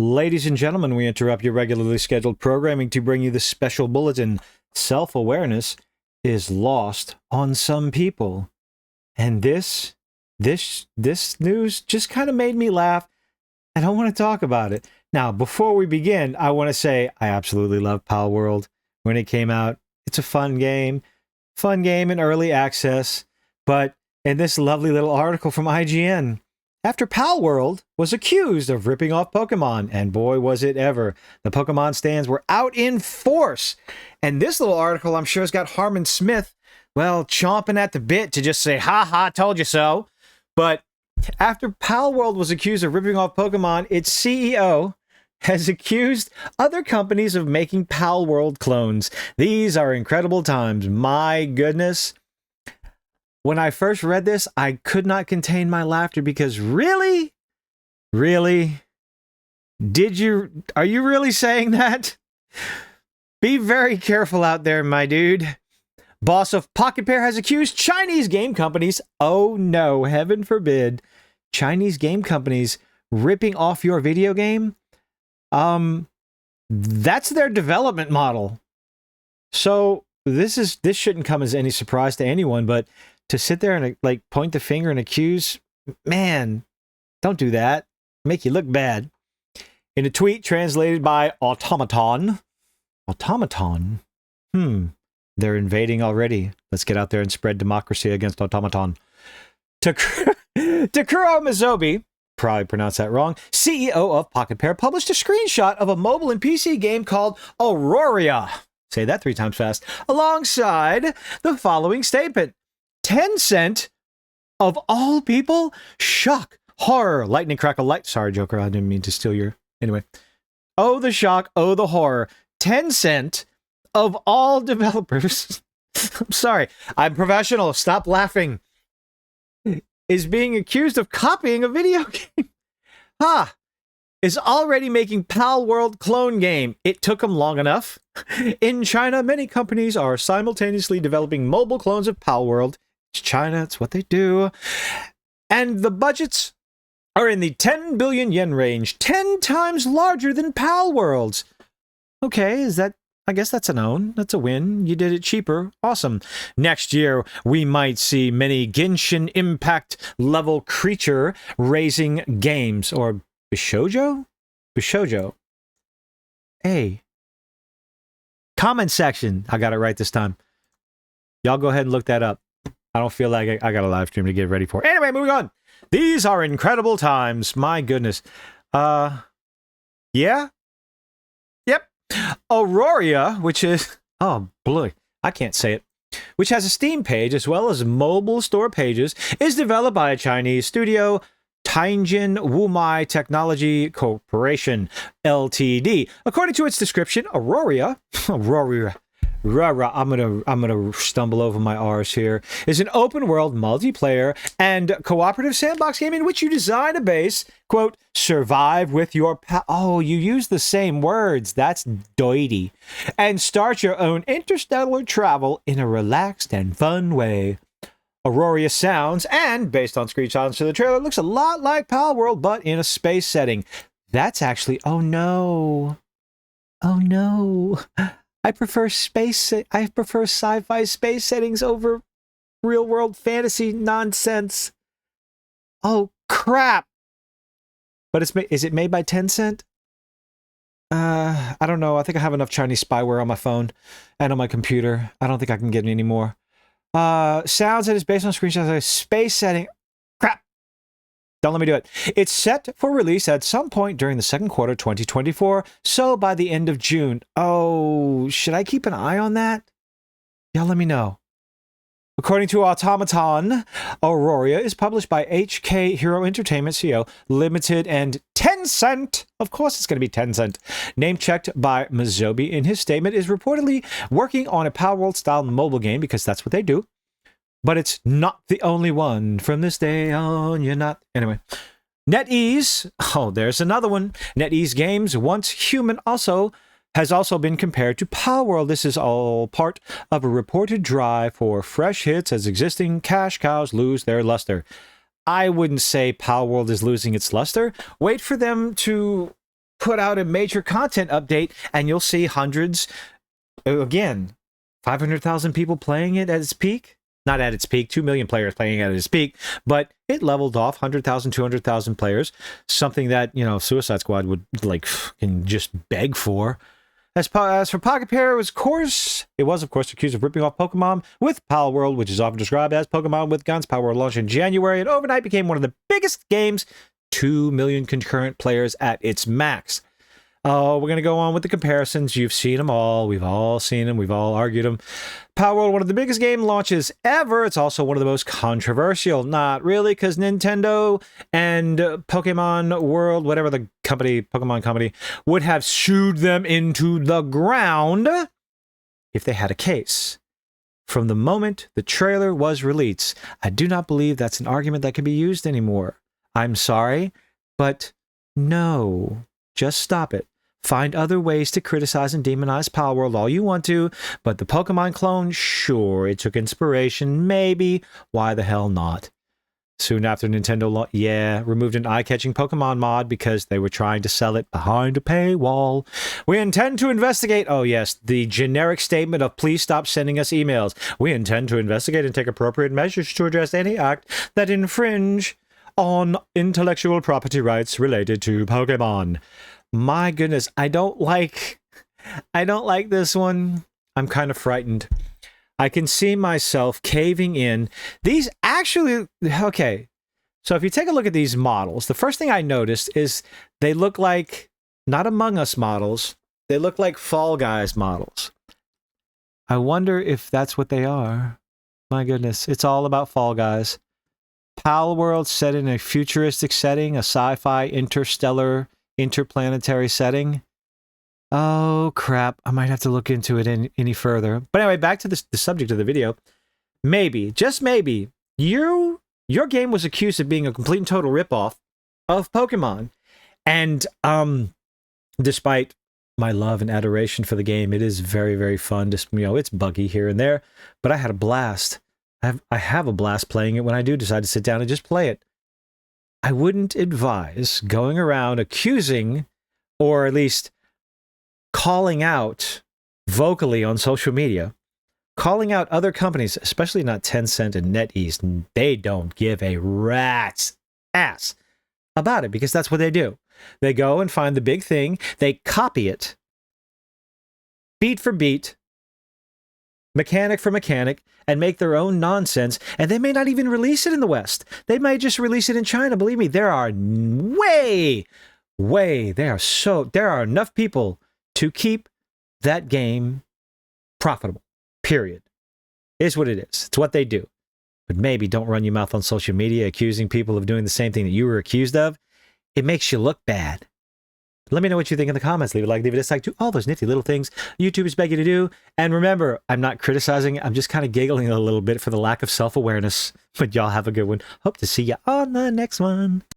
Ladies and gentlemen, we interrupt your regularly scheduled programming to bring you this special bulletin. Self-awareness is lost on some people. And this news just kind of made me laugh. I don't want to talk about it. Now, before we begin, I want to say I absolutely love Palworld when it came out. It's a fun game in early access. But in this lovely little article from IGN, after Palworld was accused of ripping off Pokemon, and boy was it ever, the Pokemon stands were out in force. And this little article, I'm sure, has got Harmon Smith, well, chomping at the bit to just say, ha ha, told you so. But after Palworld was accused of ripping off Pokemon, its CEO has accused other companies of making Palworld clones. These are incredible times. My goodness. When I first read this, I could not contain my laughter because really? Really? Are you really saying that? Be very careful out there, my dude. Boss of Pocketpair has accused Chinese game companies, oh no, heaven forbid, Chinese game companies ripping off your video game. That's their development model. So this shouldn't come as any surprise to anyone, but to sit there and like point the finger and accuse, man, don't do that. Make you look bad. In a tweet translated by Automaton, they're invading already. Let's get out there and spread democracy against Automaton. Takuro Mizobi, probably pronounced that wrong, CEO of Pocketpair, published a screenshot of a mobile and PC game called Aurora. Say that 3 times fast. Alongside the following statement. Tencent, of all people, shock, horror, lightning crackle, light. Sorry, Joker, I didn't mean to steal your... Anyway. Oh, the shock, oh, the horror. Tencent, of all developers... I'm sorry, I'm professional, stop laughing. Is being accused of copying a video game. Is already making Palworld clone game. It took them long enough. In China, many companies are simultaneously developing mobile clones of Palworld. It's China, it's what they do. And the budgets are in the 10 billion yen range, 10 times larger than Palworld's. Okay, I guess that's an own. That's a win. You did it cheaper. Awesome. Next year, we might see many Genshin Impact level creature raising games. Or Bishojo? Bishojo. Hey. Comment section. I got it right this time. Y'all go ahead and look that up. I don't feel like I got a live stream to get ready for. Anyway, moving on. These are incredible times. My goodness. Yeah? Yep. Aurora, which is... Oh, boy. I can't say it. Which has a Steam page as well as mobile store pages, is developed by a Chinese studio, Tianjin Wumai Technology Corporation, Ltd. According to its description, Aurora, I'm gonna stumble over my R's here, is an open-world multiplayer and cooperative sandbox game in which you design a base, quote, survive with your oh, you use the same words, that's doity, and start your own interstellar travel in a relaxed and fun way. Aurora sounds, and based on screenshots to the trailer, looks a lot like Palworld, but in a space setting. That's actually, oh no, I prefer sci-fi space settings over real-world fantasy nonsense. Oh, crap. But is it made by Tencent? I don't know. I think I have enough Chinese spyware on my phone and on my computer. I don't think I can get any more. Sounds that is based on screenshots of a space setting. Crap. Don't let me do it. It's set for release at some point during the second quarter 2024, so by the end of June. Oh, should I keep an eye on that? Y'all let me know. According to Automaton, Aurora is published by HK Hero Entertainment CO Limited and Tencent. Of course it's going to be Tencent. Name-checked by Mizobi in his statement, is reportedly working on a Palworld-style mobile game because that's what they do. But it's not the only one. From this day on, you're not... Anyway. Netease. Oh, there's another one. Netease Games, once human, has also been compared to Palworld. This is all part of a reported drive for fresh hits as existing cash cows lose their luster. I wouldn't say Palworld is losing its luster. Wait for them to put out a major content update and you'll see hundreds, again, 500,000 people playing it at its peak. Not at its peak, 2 million players playing it at its peak, but it leveled off 100,000, 200,000 players, something that, you know, Suicide Squad would like fucking just beg for. As for Pocketpair, it was of course accused of ripping off Pokemon with Palworld, which is often described as Pokemon with Guns. Palworld launched in January and overnight became one of the biggest games, 2 million concurrent players at its max. Oh, we're going to go on with the comparisons. You've seen them all. We've all seen them. We've all argued them. Palworld, one of the biggest game launches ever. It's also one of the most controversial. Not really, because Nintendo and Pokemon World, whatever the company, Pokemon company, would have sued them into the ground if they had a case. From the moment the trailer was released, I do not believe that's an argument that can be used anymore. I'm sorry, but no. Just stop it. Find other ways to criticize and demonize Palworld all you want to, but the Pokemon clone, sure, it took inspiration, maybe. Why the hell not? Soon after Nintendo, removed an eye-catching Pokemon mod because they were trying to sell it behind a paywall. We intend to investigate, oh yes, the generic statement of please stop sending us emails. We intend to investigate and take appropriate measures to address any act that infringe on intellectual property rights related to Pokemon. My goodness, I don't like this one. I'm kind of frightened. I can see myself caving in. These actually, okay. So if you take a look at these models, the first thing I noticed is they look like not Among Us models. They look like Fall Guys models. I wonder if that's what they are. My goodness, it's all about Fall Guys. Palworld set in a futuristic setting, a sci-fi, interstellar, interplanetary setting. Oh, crap. I might have to look into it any further. But anyway, back to the subject of the video. Maybe, just maybe, your game was accused of being a complete and total ripoff of Pokemon. And despite my love and adoration for the game, it is very, very fun. Just, you know, it's buggy here and there, but I had a blast. I have a blast playing it when I do decide to sit down and just play it. I wouldn't advise going around accusing, or at least calling out vocally on social media, calling out other companies, especially not Tencent and Netease. They don't give a rat's ass about it because that's what they do. They go and find the big thing, they copy it, beat for beat, mechanic for mechanic, and make their own nonsense, and they may not even release it in the West. They might just release it in China. Believe me, there are there are enough people to keep that game profitable, period. It's what it is. It's what they do. But maybe don't run your mouth on social media accusing people of doing the same thing that you were accused of. It makes you look bad. Let me know what you think in the comments. Leave a like, leave a dislike, do all those nifty little things YouTubers beg you to do. And remember, I'm not criticizing. I'm just kind of giggling a little bit for the lack of self-awareness. But y'all have a good one. Hope to see you on the next one.